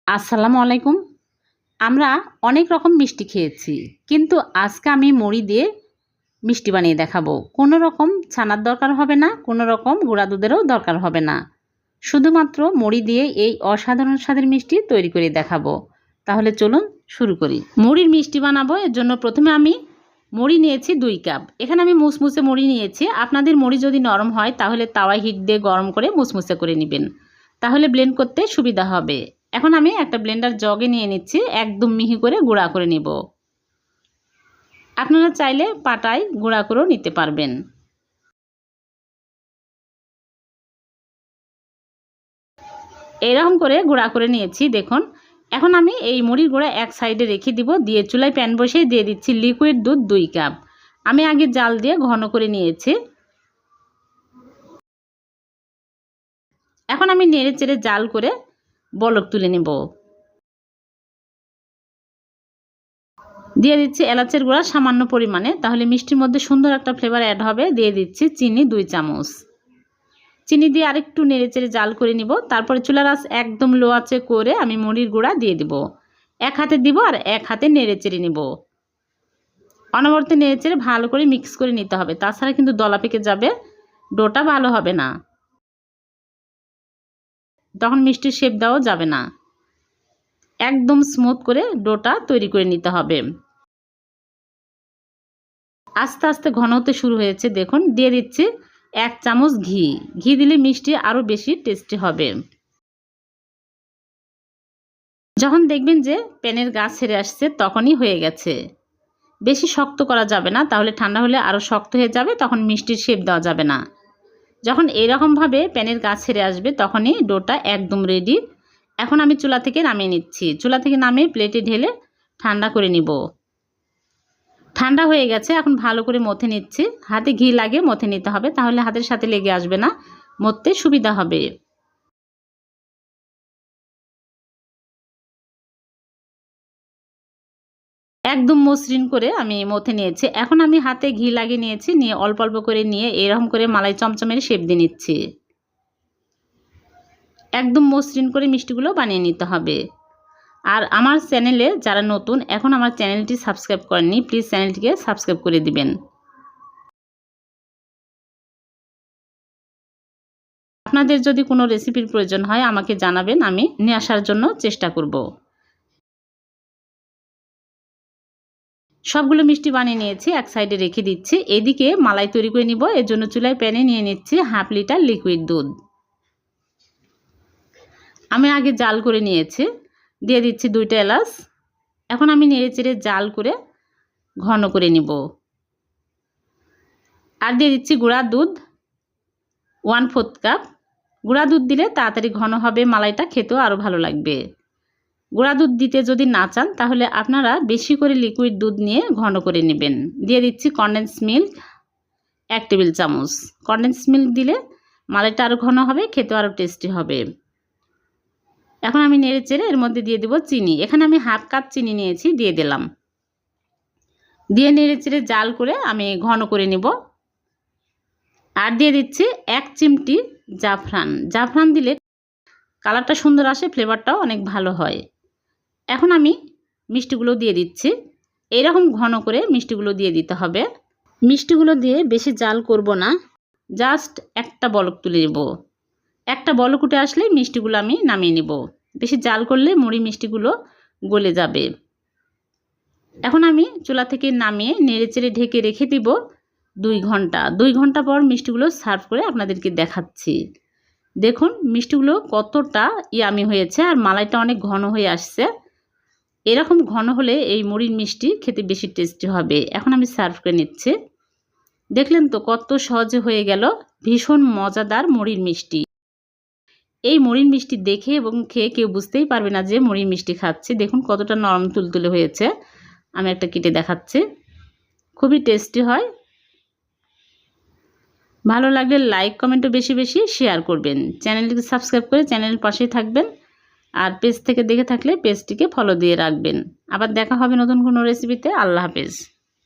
আসসালামু আলাইকুম। আমরা অনেক রকম মিষ্টি খেয়েছি, কিন্তু আজকে আমি মুড়ি দিয়ে মিষ্টি বানিয়ে দেখাবো। কোনো রকম ছানার দরকার হবে না, কোনো রকম গুঁড়া দুধেরও দরকার হবে না। শুধুমাত্র মুড়ি দিয়ে এই অসাধারণ স্বাদের মিষ্টি তৈরি করে দেখাবো। তাহলে চলুন শুরু করি। মুড়ির মিষ্টি বানাবো, এর জন্য প্রথমে আমি মুড়ি নিয়েছি 2 কাপ। এখানে আমি মুসমুসে মুড়ি নিয়েছি। আপনাদের মুড়ি যদি নরম হয় তাহলে তাওয়ায় হিট দিয়ে গরম করে মুসমুসে করে নেবেন, তাহলে ব্লেন্ড করতে সুবিধা হবে। এখন আমি একটা ব্লেন্ডার জগে নিয়ে নিচ্ছি, একদম মিহি করে গুঁড়া করে নিব। আপনারা চাইলে পাটায় গুঁড়া করেও নিতে পারবেন। এরকম করে গুঁড়া করে নিয়েছি দেখুন। এখন আমি এই মুড়ির গুঁড়া এক সাইডে রেখে দিব, দিয়ে চুলায় প্যান বসিয়ে দিয়ে দিচ্ছি লিকুইড দুধ 2 কাপ। আমি আগে জাল দিয়ে ঘন করে নিয়েছি। এখন আমি নেড়ে চেড়ে জাল করে বলক তুলে নেব। দিয়ে দিচ্ছি এলাচের গুঁড়া সামান্য পরিমাণে, তাহলে মিষ্টির মধ্যে সুন্দর একটা ফ্লেভার অ্যাড হবে। দিয়ে দিচ্ছি চিনি 2 চামচ। চিনি দিয়ে আরেকটু নেড়েচেড়ে জাল করে নিব। তারপরে চুলার আঁচ একদম লো আঁচে করে আমি মুড়ির গুঁড়া দিয়ে দিব। এক হাতে দিব আর এক হাতে নেড়েচেড়ে নিব। অনবরত নেড়েচেড়ে ভালো করে মিক্স করে নিতে হবে, তাছাড়া কিন্তু দলা পেকে যাবে, ডোটা ভালো হবে না, তখন মিষ্টির শেপ দেওয়া যাবে না। একদম স্মুথ করে ডোটা তৈরি করে নিতে হবে। আস্তে আস্তে ঘন হতে শুরু হয়েছে দেখুন। দিয়ে দিচ্ছি 1 চামচ ঘি। ঘি দিলে মিষ্টি আরও বেশি টেস্টি হবে। যখন দেখবেন যে প্যানের গা ছেড়ে আসছে তখনই হয়ে গেছে। বেশি শক্ত করা যাবে না, তাহলে ঠান্ডা হলে আরও শক্ত হয়ে যাবে, তখন মিষ্টির শেপ দেওয়া যাবে না। যখন এরকমভাবে প্যানের গা ছেড়ে আসবে তখনই ডোটা একদম রেডি। এখন আমি চুলা থেকে নামিয়ে নিচ্ছি। চুলা থেকে নামিয়ে প্লেটে ঢেলে ঠান্ডা করে নিব। ঠান্ডা হয়ে গেছে, এখন ভালো করে মথে নিচ্ছি। হাতে ঘি লাগিয়ে মথে নিতে হবে, তাহলে হাতের সাথে লেগে আসবে না, মথতে সুবিধা হবে। একদম মসৃণ করে আমি মথে নিয়েছি। এখন আমি হাতে ঘি লাগিয়ে নিয়েছি, নিয়ে অল্প অল্প করে নিয়ে এরকম করে মালাই চমচমের শেপ দিয়ে নিচ্ছি। একদম মসৃণ করে মিষ্টিগুলো বানিয়ে নিতে হবে। আর আমার চ্যানেলে যারা নতুন, এখন আমার চ্যানেলটি সাবস্ক্রাইব করেননি, প্লিজ চ্যানেলটিকে সাবস্ক্রাইব করে দিবেন। আপনাদের যদি কোনো রেসিপির প্রয়োজন হয় আমাকে জানাবেন, আমি নিয়ে আসার জন্য চেষ্টা করব। সবগুলো মিষ্টি বানিয়ে নিয়েছি, এক সাইডে রেখে দিচ্ছি। এদিকে মালাই তৈরি করে নিব, এর জন্য চুলায় প্যানে নিয়ে নিচ্ছি 1/2 লিটার লিকুইড দুধ। আমি আগে জাল করে নিয়েছি। দিয়ে দিচ্ছি 2টা এলাচ। এখন আমি নেড়েচেড়ে জাল করে ঘন করে নিব। আর দিয়ে দিচ্ছি গুঁড়া দুধ 1/4 কাপ। গুঁড়া দুধ দিলে তাড়াতাড়ি ঘন হবে, মালাইটা খেতেও আরও ভালো লাগবে। গুঁড়া দুধ দিতে যদি না চান তাহলে আপনারা বেশি করে লিকুইড দুধ নিয়ে ঘন করে নেবেন। দিয়ে দিচ্ছি কনডেন্স মিল্ক 1 টেবিল চামচ। কনডেন্স মিল্ক দিলে মালাইটা আরও ঘন হবে, খেতেও আরও টেস্টি হবে। এখন আমি নেড়েচেড়ে এর মধ্যে দিয়ে দেব চিনি। এখানে আমি 1/2 কাপ চিনি নিয়েছি, দিয়ে দিলাম। দিয়ে নেড়েচেড়ে জাল করে আমি ঘন করে নেব। আর দিয়ে দিচ্ছি 1 চিমটি জাফরান। জাফরান দিলে কালারটা সুন্দর আসে, ফ্লেভারটাও অনেক ভালো হয়। এখন আমি মিষ্টিগুলো দিয়ে দিচ্ছি। এরকম ঘন করে মিষ্টিগুলো দিয়ে দিতে হবে। মিষ্টিগুলো দিয়ে বেশি জাল করব না, জাস্ট একটা বলক তুলে নেব। একটা বলক উঠে আসলে মিষ্টিগুলো আমি নামিয়ে নেব। বেশি জাল করলে মুড়ি মিষ্টিগুলো গলে যাবে। এখন আমি চুলা থেকে নামিয়ে নেড়েচেড়ে ঢেকে রেখে দিব 2 ঘন্টা। 2 ঘন্টা পর মিষ্টিগুলো সার্ভ করে আপনাদেরকে দেখাচ্ছি। দেখুন মিষ্টিগুলো কতটা ইয়ামি হয়েছে, আর মালাইটা অনেক ঘন হয়ে আসছে। এরকম ঘন হলে এই মুড়ির মিষ্টি খেতে বেশি টেস্টি হবে। এখন আমি সার্ভ করে নিচ্ছি। দেখলেন তো কত সহজে হয়ে গেল ভীষণ মজাদার মুড়ির মিষ্টি। এই মুড়ির মিষ্টি দেখে এবং খেয়ে কেউ বুঝতেই পারবে না যে মুড়ির মিষ্টি খাচ্ছি। দেখুন কতটা নরম তুলতুলে হয়েছে। আমি একটা কেটে দেখাচ্ছি। খুবই টেস্টি হয়। ভালো লাগলে লাইক কমেন্টও বেশি বেশি শেয়ার করবেন। চ্যানেলটিকে সাবস্ক্রাইব করে চ্যানেলের পাশেই থাকবেন। আর পেজ থেকে দেখে থাকলে পেজটিকে ফলো দিয়ে রাখবেন। আবার দেখা হবে নতুন কোনো রেসিপিতে। আল্লাহ হাফেজ।